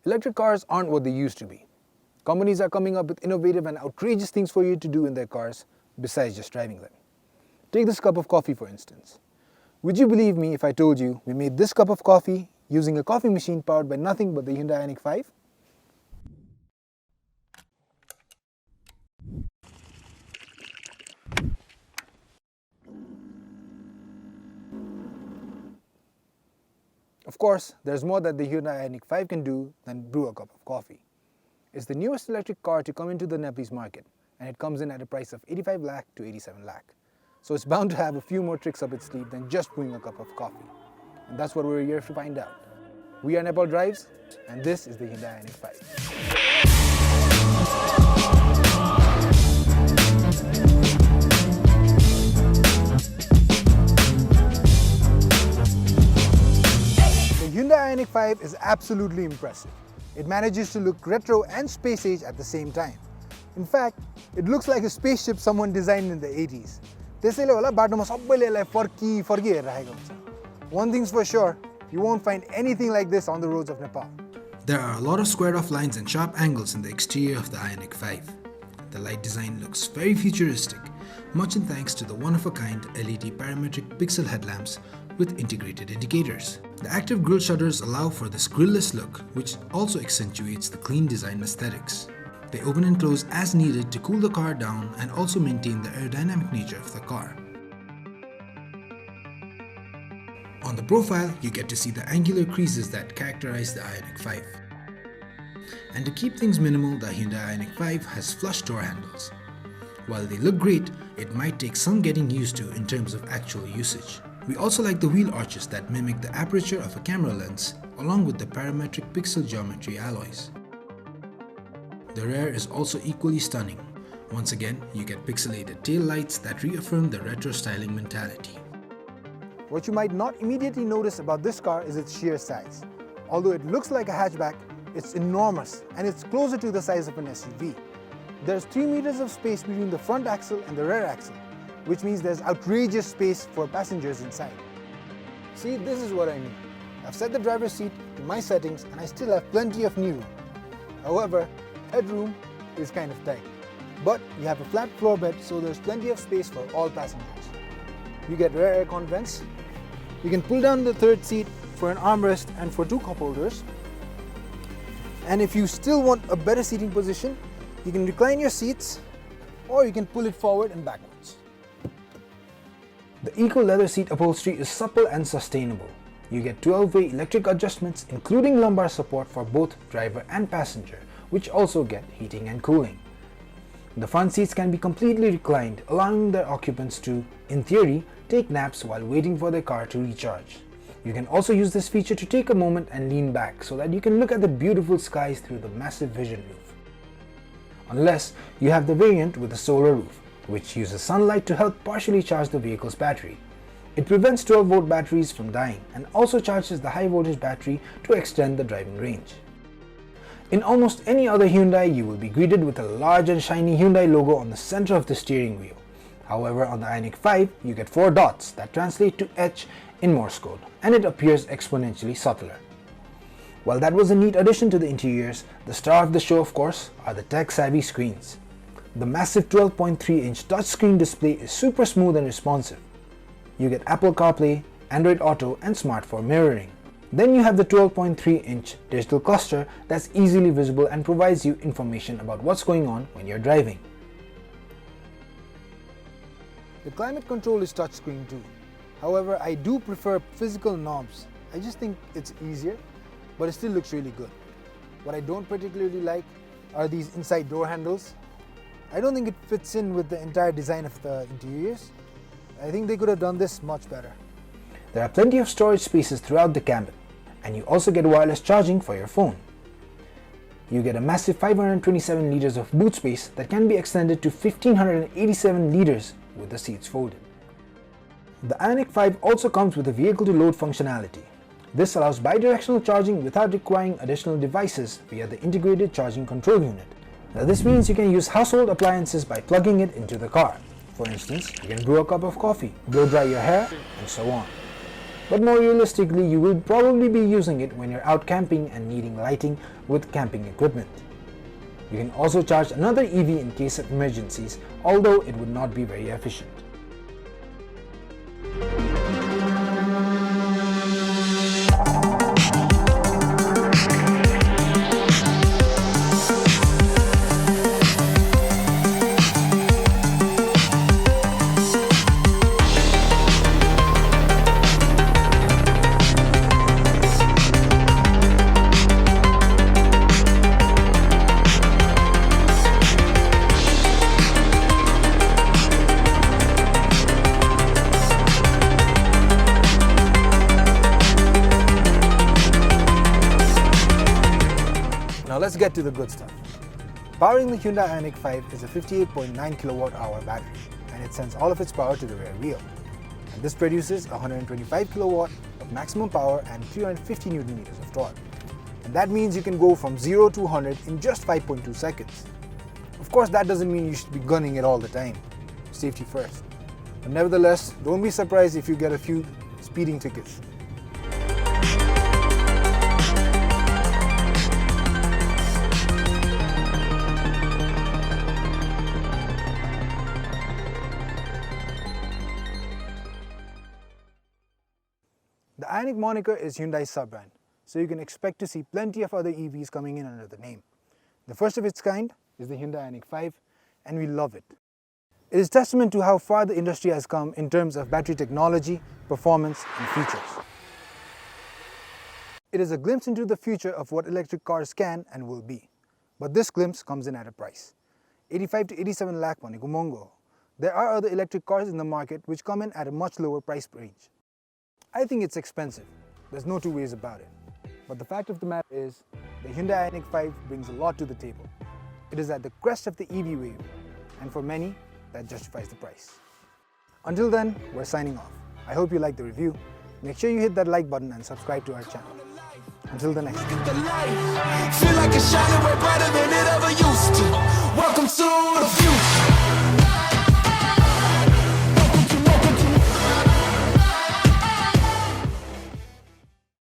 Electric cars aren't what they used to be. Companies are coming up with innovative and outrageous things for you to do in their cars besides just driving them. Take this cup of coffee for instance. Would you believe me if I told you we made this cup of coffee using a coffee machine powered by nothing but the Hyundai Ioniq 5? Of course, there's more that the Hyundai Ioniq 5 can do than brew a cup of coffee. It's the newest electric car to come into the Nepalese market, and it comes in at a price of 85 lakh to 87 lakh. So it's bound to have a few more tricks up its sleeve than just brewing a cup of coffee. And that's what we're here to find out. We are Nepal Drives, and this is the Hyundai Ioniq 5. The Hyundai Ioniq 5 is absolutely impressive. It manages to look retro and space age at the same time. In fact, it looks like a spaceship someone designed in the 80s. One thing's for sure, you won't find anything like this on the roads of Nepal. There are a lot of squared off lines and sharp angles in the exterior of the Ioniq 5. The light design looks very futuristic, much in thanks to the one-of-a-kind LED parametric pixel headlamps with integrated indicators. The active grille shutters allow for this grille-less look, which also accentuates the clean design aesthetics. They open and close as needed to cool the car down and also maintain the aerodynamic nature of the car. On the profile, you get to see the angular creases that characterize the Ioniq 5. And to keep things minimal, the Hyundai Ioniq 5 has flush door handles. While they look great, it might take some getting used to in terms of actual usage. We also like the wheel arches that mimic the aperture of a camera lens, along with the parametric pixel geometry alloys. The rear is also equally stunning. Once again, you get pixelated tail lights that reaffirm the retro styling mentality. What you might not immediately notice about this car is its sheer size. Although it looks like a hatchback, it's enormous and it's closer to the size of an SUV. There's 3 meters of space between the front axle and the rear axle, which means there's outrageous space for passengers inside. See, this is what I mean. I've set the driver's seat to my settings and I still have plenty of knee room. However, headroom is kind of tight. But you have a flat floor bed, so there's plenty of space for all passengers. You get rear aircon vents. You can pull down the third seat for an armrest and for 2 cup holders. And if you still want a better seating position, you can recline your seats or you can pull it forward and backwards. The Eco leather seat upholstery is supple and sustainable. You get 12-way electric adjustments including lumbar support for both driver and passenger, which also get heating and cooling. The front seats can be completely reclined, allowing their occupants to, in theory, take naps while waiting for their car to recharge. You can also use this feature to take a moment and lean back so that you can look at the beautiful skies through the massive vision roof. Unless you have the variant with a solar roof, which uses sunlight to help partially charge the vehicle's battery. It prevents 12-volt batteries from dying and also charges the high-voltage battery to extend the driving range. In almost any other Hyundai, you will be greeted with a large and shiny Hyundai logo on the center of the steering wheel. However, on the Ioniq 5, you get 4 dots that translate to H in Morse code, and it appears exponentially subtler. While that was a neat addition to the interiors, the star of the show, of course, are the tech-savvy screens. The massive 12.3-inch touchscreen display is super smooth and responsive. You get Apple CarPlay, Android Auto, and SmartPhone mirroring. Then you have the 12.3-inch digital cluster that's easily visible and provides you information about what's going on when you're driving. The climate control is touchscreen too. However, I do prefer physical knobs. I just think it's easier, but it still looks really good. What I don't particularly like are these inside door handles. I don't think it fits in with the entire design of the interiors. I think they could have done this much better. There are plenty of storage spaces throughout the cabin, and you also get wireless charging for your phone. You get a massive 527 liters of boot space that can be extended to 1587 liters with the seats folded. The Ioniq 5 also comes with a vehicle-to-load functionality. This allows bidirectional charging without requiring additional devices via the integrated charging control unit. Now this means you can use household appliances by plugging it into the car. For instance, you can brew a cup of coffee, blow dry your hair, and so on. But more realistically, you will probably be using it when you're out camping and needing lighting with camping equipment. You can also charge another EV in case of emergencies, although it would not be very efficient. Now let's get to the good stuff. Powering the Hyundai Ioniq 5 is a 58.9 kilowatt-hour battery, and it sends all of its power to the rear wheel. And this produces 125 kilowatt of maximum power and 350 Newton meters of torque. And that means you can go from 0 to 100 in just 5.2 seconds. Of course, that doesn't mean you should be gunning it all the time. Safety first. But nevertheless, don't be surprised if you get a few speeding tickets. The Ioniq moniker is Hyundai's sub-brand, so you can expect to see plenty of other EVs coming in under the name. The first of its kind is the Hyundai Ioniq 5, and we love it. It is testament to how far the industry has come in terms of battery technology, performance, and features. It is a glimpse into the future of what electric cars can and will be. But this glimpse comes in at a price. 85 to 87 lakh mongo. There are other electric cars in the market which come in at a much lower price range. I think it's expensive, there's no two ways about it. But the fact of the matter is, the Hyundai Ioniq 5 brings a lot to the table. It is at the crest of the EV wave, and for many, that justifies the price. Until then, we're signing off. I hope you liked the review. Make sure you hit that like button and subscribe to our channel. Until the next time. Feel like it's shining way brighter than it ever used to. Welcome to the future.